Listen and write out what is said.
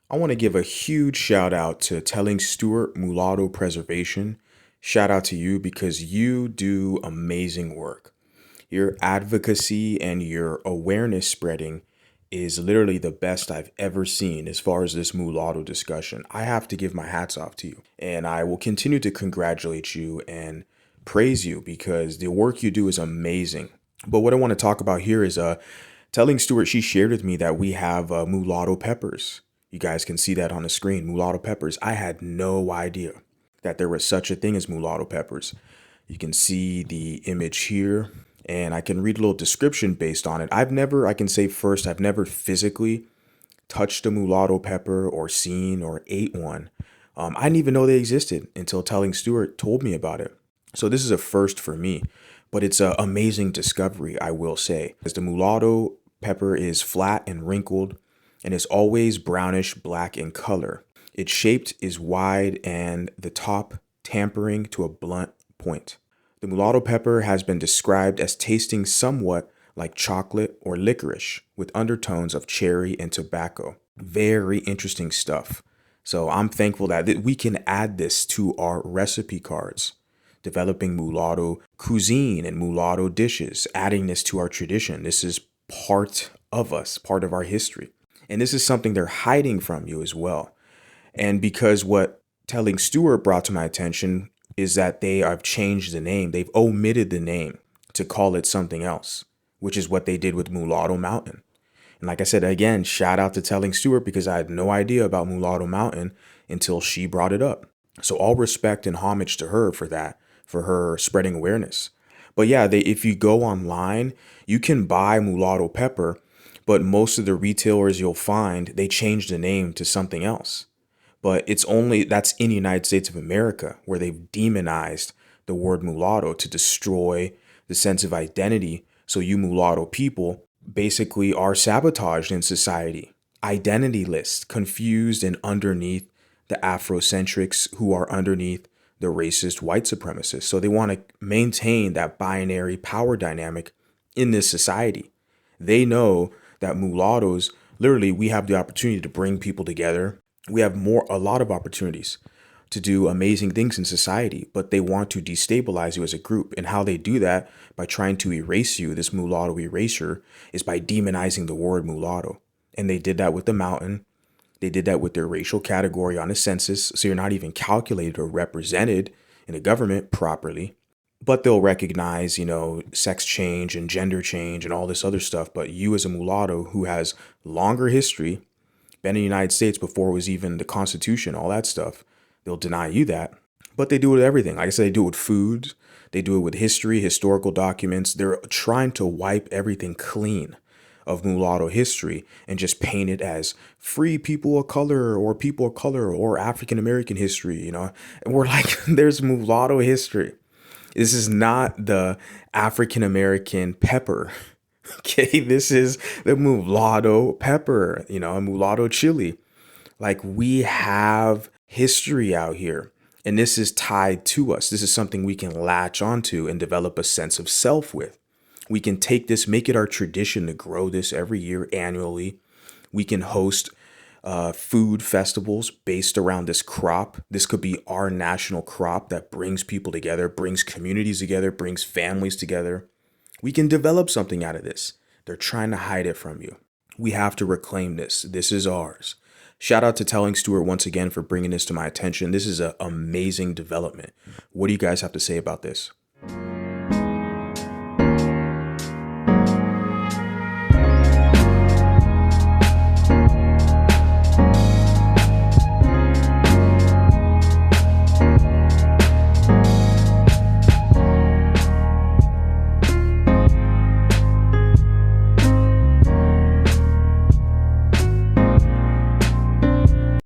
I want to give a huge shout out to Telling Stewart Mulatto Preservation. Shout out to you because you do amazing work. Your advocacy and your awareness spreading is literally the best I've ever seen as far as this mulatto discussion. I have to give my hats off to you. And I will continue to congratulate you and praise you because the work you do is amazing. But what I want to talk about here is telling Stuart, she shared with me that we have mulatto peppers. You guys can see that on the screen, mulatto peppers. I had no idea that there was such a thing as mulatto peppers. You can see the image here, and I can read a little description based on it. I can say first, I've never physically touched a mulatto pepper or seen or ate one. I didn't even know they existed until Telling Stewart told me about it. So this is a first for me, but it's an amazing discovery, I will say. As the mulatto pepper is flat and wrinkled and is always brownish black in color. Its shape is wide and the top tapering to a blunt point. The mulatto pepper has been described as tasting somewhat like chocolate or licorice with undertones of cherry and tobacco. Very interesting stuff. So I'm thankful that we can add this to our recipe cards. Developing mulatto cuisine and mulatto dishes, adding this to our tradition. This is part of us, part of our history. And this is something they're hiding from you as well. And because what Telling Stewart brought to my attention is that they have changed the name. They've omitted the name to call it something else, which is what they did with Mulatto Mountain. And like I said, again, shout out to Telling Stewart because I had no idea about Mulatto Mountain until she brought it up. So all respect and homage to her for that, for her spreading awareness. But yeah, if you go online, you can buy mulatto pepper, but most of the retailers you'll find, they changed the name to something else. But that's in the United States of America where they've demonized the word mulatto to destroy the sense of identity. So you mulatto people basically are sabotaged in society, identityless, confused and underneath the Afrocentrics who are underneath the racist white supremacists. So they want to maintain that binary power dynamic in this society. They know that mulattoes, literally, we have the opportunity to bring people together. We have a lot of opportunities to do amazing things in society, but they want to destabilize you as a group. And how they do that by trying to erase you, this mulatto erasure, is by demonizing the word mulatto. And they did that with the mountain. They did that with their racial category on the census, so you're not even calculated or represented in the government properly. But they'll recognize, sex change and gender change and all this other stuff. But you as a mulatto who has longer history, been in the United States before it was even the Constitution, all that stuff, they'll deny you that. But they do it with everything. Like I said, they do it with food. They do it with history, historical documents. They're trying to wipe everything clean of mulatto history and just paint it as free people of color or African American history, And we're like, there's mulatto history. This is not the African American pepper. Okay, this is the mulatto pepper, a mulatto chili. Like we have history out here, and this is tied to us. This is something we can latch onto and develop a sense of self with. We can take this, make it our tradition to grow this every year annually. We can host food festivals based around this crop. This could be our national crop that brings people together, brings communities together, brings families together. We can develop something out of this. They're trying to hide it from you. We have to reclaim this. This is ours. Shout out to Telling Stewart once again for bringing this to my attention. This is an amazing development. What do you guys have to say about this?